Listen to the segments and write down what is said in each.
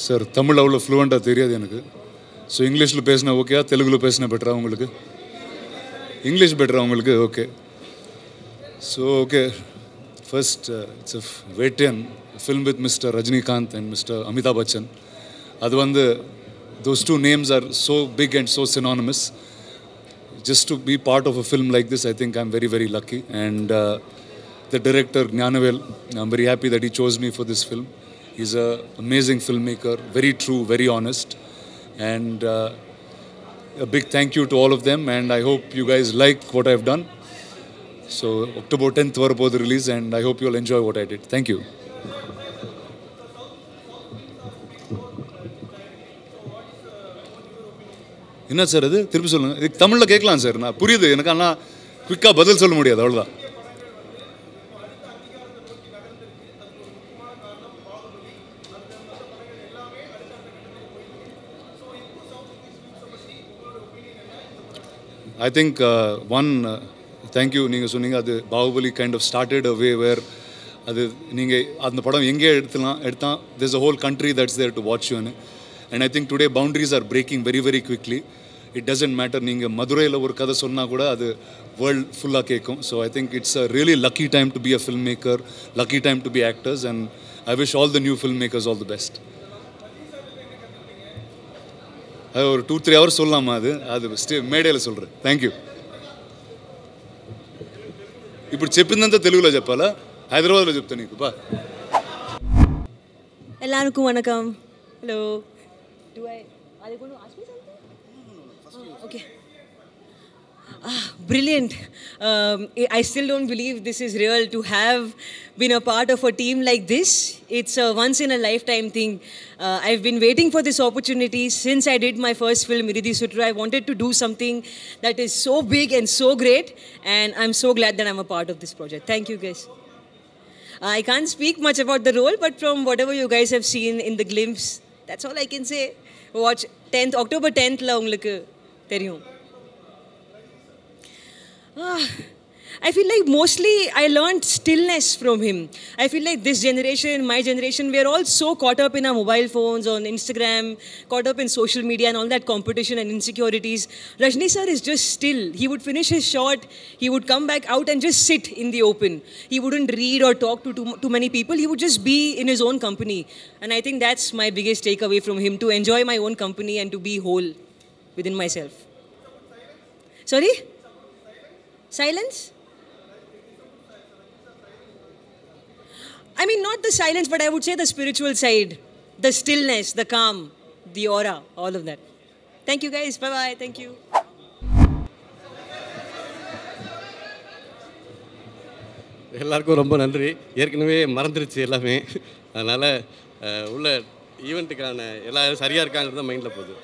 Sir Tamil அவ்வளோ ஃப்ளூவெண்ட்டாக தெரியாது எனக்கு. ஸோ இங்கிலீஷில் பேசினா ஓகே, தெலுங்கில் பேசினா பெட்டரா உங்களுக்கு? இங்கிலீஷ் பெட்டரா உங்களுக்கு? Okay. So okay, first it's a Vettaiyan film with mister Rajinikanth and mister Amitabh Bachchan. அது வந்து those two names are so big and so synonymous. Just to be part of a film like this, I think I'm very, very lucky. And the director, Gnanavel, I'm very happy that he chose me for this film. He's an amazing filmmaker, very true, very honest. And a big thank you to all of them. And I hope you guys like what I've done. So October 10th varapodhu release, and I hope you'll enjoy what I did. Thank you. என்ன sir அது? திருப்பி சொல்லுங்கள். இது தமிழில் கேட்கலாம் sir, நான் புரியுது எனக்கு, ஆனால் குயிக்காக பதில் சொல்ல முடியாது, அவ்வளோதான். I think one thank you. நீங்கள் சொன்னீங்க அது Baahubali kind of started a way where அது நீங்கள் அந்த படம் எங்கே எடுத்தான் there's a whole country that's there to watch you. And I think today boundaries are breaking very, very quickly. It doesn't matter நீங்கள் மதுரையில் ஒரு கதை சொன்னால் கூட அது வேர்ல்ட் ஃபுல்லாக கேட்கும். So I think it's a really lucky time to be a film maker, lucky time to be actors, and I wish all the new film makers all the best. அது ஒரு 2-3 hours சொல்லலாமா? அது మేడేలో சொல்கிறேன். Thank you. ఇప్పుడు చెప్పిందంతా తెలుగులో చెప్పాలా, హైదరాబాద్లో చెప్తా నీకు బా. எல்லாருக்கும் வணக்கம். Hello. Are they going to ask me something? Okay. Brilliant. I still don't believe this is real, to have been a part of a team like this. It's a once in a lifetime thing. I've been waiting for this opportunity since I did my first film, Iridhi Sutru. I wanted to do something that is so big and so great, and I'm so glad that I'm a part of this project. Thank you guys. I can't speak much about the role, but from whatever you guys have seen in the glimpse, that's all I can say. Watch October 10th la ungalku theriyum. I feel like mostly I learned stillness from him. I feel like this generation, my generation, we're all so caught up in our mobile phones, on Instagram, caught up in social media and all that competition and insecurities. Rajni sir is just still. He would finish his shot, he would come back out and just sit in the open. He wouldn't read or talk to too many people. He would just be in his own company. And I think that's my biggest takeaway from him, to enjoy my own company and to be whole within myself. Sorry? Silence? I mean, not the silence, but I would say the spiritual side, the stillness, the calm, the aura, all of that. Thank you guys. Bye-bye. Thank you. எல்லாருக்கும் ரொம்ப நன்றி. ஏற்கனவே மறந்துருச்சு எல்லாமே, அதனால் உள்ள ஈவெண்ட்டுக்கான எல்லாம் சரியாக இருக்காங்கிறது தான் மைண்டில் போகுது.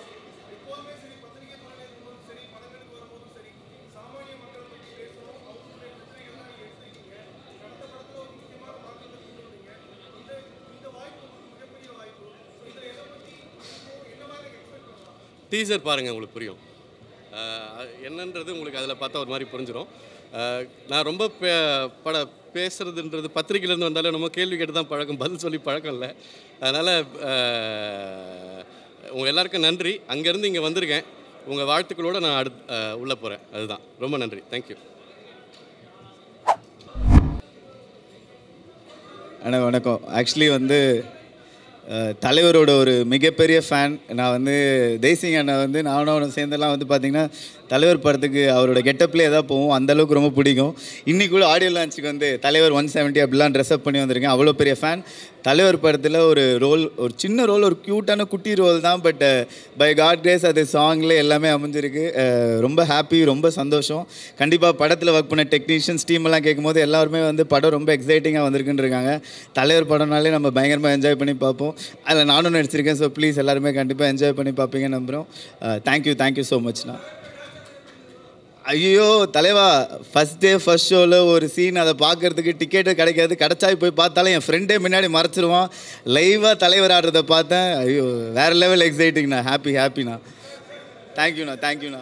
டீசர் பாருங்கள், உங்களுக்கு புரியும் என்னன்றது. உங்களுக்கு அதில் பார்த்தா ஒரு மாதிரி புரிஞ்சிடும். நான் ரொம்ப பேசுகிறதுன்றது பத்திரிக்கையிலேருந்து வந்தாலும் நம்ம கேள்வி கேட்டு தான் பழக்கம், பதில் சொல்லி பழக்கம் இல்லை. அதனால் உங்கள் எல்லாருக்கும் நன்றி. அங்கேருந்து இங்கே வந்திருக்கேன், உங்கள் வாழ்த்துக்களோடு நான் உள்ளே போகிறேன். அதுதான். ரொம்ப நன்றி. தேங்க்யூ. அண்ணா வணக்கம். ஆக்சுவலி வந்து தலைவரோட ஒரு மிகப்பெரிய ஃபேன் நான். வந்து தேசிங் அண்ணா வந்து நானும் அவனை சேர்ந்தெல்லாம் வந்து பார்த்திங்கன்னா தலைவர் படத்துக்கு அவரோட கெட்டப்லேயே எதாவது போவோம், அந்தளவுக்கு ரொம்ப பிடிக்கும். இன்றைக்கி கூட ஆடியோ லான்ச்சுக்கு வந்து தலைவர் 170 அப்படிலாம் ட்ரெஸ்அப் பண்ணி வந்திருக்கேன். அவ்வளோ பெரிய ஃபேன். தலைவர் படத்தில் ஒரு ரோல், ஒரு சின்ன ரோல், ஒரு க்யூட்டான குட்டி ரோல் தான். பட் பை காட் கிரேஸ் அது சாங்கில் எல்லாமே அமைஞ்சிருக்கு. ரொம்ப ஹாப்பி, ரொம்ப சந்தோஷம். கண்டிப்பாக படத்தில் ஒர்க் பண்ண டெக்னீஷியன்ஸ் டீமெல்லாம் கேட்கும்போது எல்லாருமே வந்து படம் ரொம்ப எக்ஸைட்டிங்காக வந்திருக்குன்னு இருக்காங்க. தலைவர் படம்னாலே நம்ம பயங்கரமாக என்ஜாய் பண்ணி பார்ப்போம். அதில் நானும் நடிச்சிருக்கேன். ஸோ ப்ளீஸ் எல்லாருமே கண்டிப்பாக என்ஜாய் பண்ணி பார்ப்பீங்கன்னு நம்புகிறோம். தேங்க்யூ ஸோ மச்ண்ணா. ஐயோ தலைவா, ஃபஸ்ட் டே ஃபஸ்ட் ஷோவில் ஒரு சீன், அதை பார்க்குறதுக்கு டிக்கெட்டு கிடைக்காது. கிடச்சாய் போய் பார்த்தாலும் என் ஃப்ரெண்டே முன்னாடி மறைச்சிருவான். லைவாக தலைவர் ஆடுறதை பார்த்தேன். ஐயோ வேறு லெவல் எக்ஸைட்டிங்ண்ணா. ஹாப்பிண்ணா. தேங்க்யூண்ணா.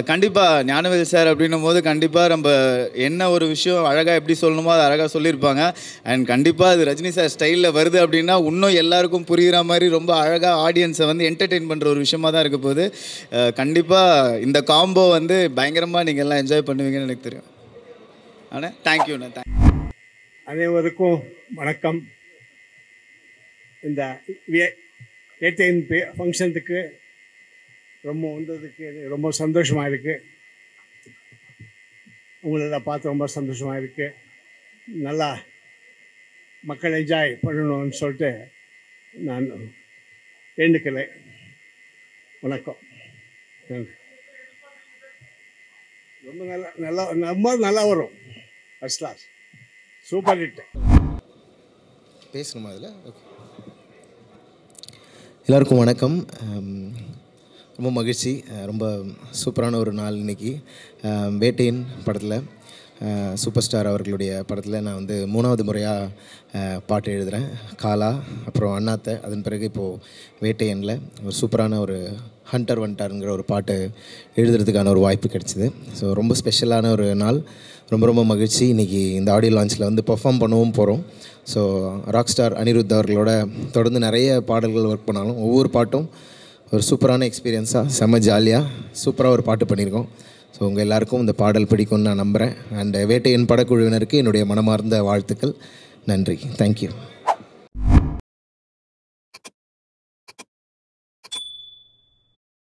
கண்டிப்பாக ஞானவேல் சார் அப்படின்னும் போது கண்டிப்பாக நம்ம என்ன ஒரு விஷயம் அழகாக எப்படி சொல்லணுமோ அதை அழகாக சொல்லியிருப்பாங்க. அண்ட் கண்டிப்பாக அது ரஜினி சார் ஸ்டைலில் வருது அப்படின்னா இன்னும் எல்லாருக்கும் புரிகிற மாதிரி ரொம்ப அழகாக ஆடியன்ஸை வந்து என்டர்டெயின் பண்ணுற ஒரு விஷயமாக தான் இருக்க போகுது. கண்டிப்பாக இந்த காம்போ வந்து பயங்கரமாக நீங்கள் எல்லாம் என்ஜாய் பண்ணுவீங்கன்னு எனக்கு தெரியும். ஆனால் தேங்க்யூண்ணா. அனைவருக்கும் வணக்கம். இந்த ஏடிஎன் ஃபங்க்ஷனுக்கு ரொம்ப வந்ததுக்கு ரொம்ப சந்தோஷமாக இருக்குது. உங்களெல்லாம் பார்த்து ரொம்ப சந்தோஷமாக இருக்குது. நல்லா மக்கள் என்ஜாய் பண்ணணும்னு சொல்லிட்டு நான் வேண்டுக்கிறேன். வணக்கம். ரொம்ப நல்லா வரும். First class super hit. பேசணுமா அதில்? ஓகே. எல்லாருக்கும் வணக்கம். ரொம்ப மகிழ்ச்சி. ரொம்ப சூப்பரான ஒரு நாள் இன்றைக்கி. வேட்டையன் படத்தில் சூப்பர் ஸ்டார் அவர்களுடைய படத்தில் நான் வந்து 3வது முறையாக பாட்டு எழுதுகிறேன். காலா, அப்புறம் அண்ணாத்தை, அதன் பிறகு இப்போது வேட்டையனில் ஒரு சூப்பரான ஒரு ஹண்டர் வண்டாருங்கிற ஒரு பாட்டு எழுதுறதுக்கான ஒரு வாய்ப்பு கிடச்சிது. ஸோ ரொம்ப ஸ்பெஷலான ஒரு நாள். ரொம்ப மகிழ்ச்சி. இன்றைக்கி இந்த ஆடியோ லான்ச்சில் வந்து பெர்ஃபார்ம் பண்ணவும் போகிறோம். ஸோ ராக் ஸ்டார் அனிருத் அவர்களோட தொடர்ந்து நிறைய பாடல்கள் ஒர்க் பண்ணாலும் ஒவ்வொரு பாட்டும் ஒரு சூப்பரான எக்ஸ்பீரியன்ஸாக செம்ம ஜாலியாக சூப்பராக ஒரு பாட்டு பண்ணியிருக்கோம். ஸோ உங்கள் எல்லாருக்கும் இந்த பாடல் பிடிக்கும்னு நான் நம்புகிறேன். அண்ட் வேட்டையன் படக்குழுவினருக்கு என்னுடைய மனமார்ந்த வாழ்த்துக்கள். நன்றி. தேங்க்யூ.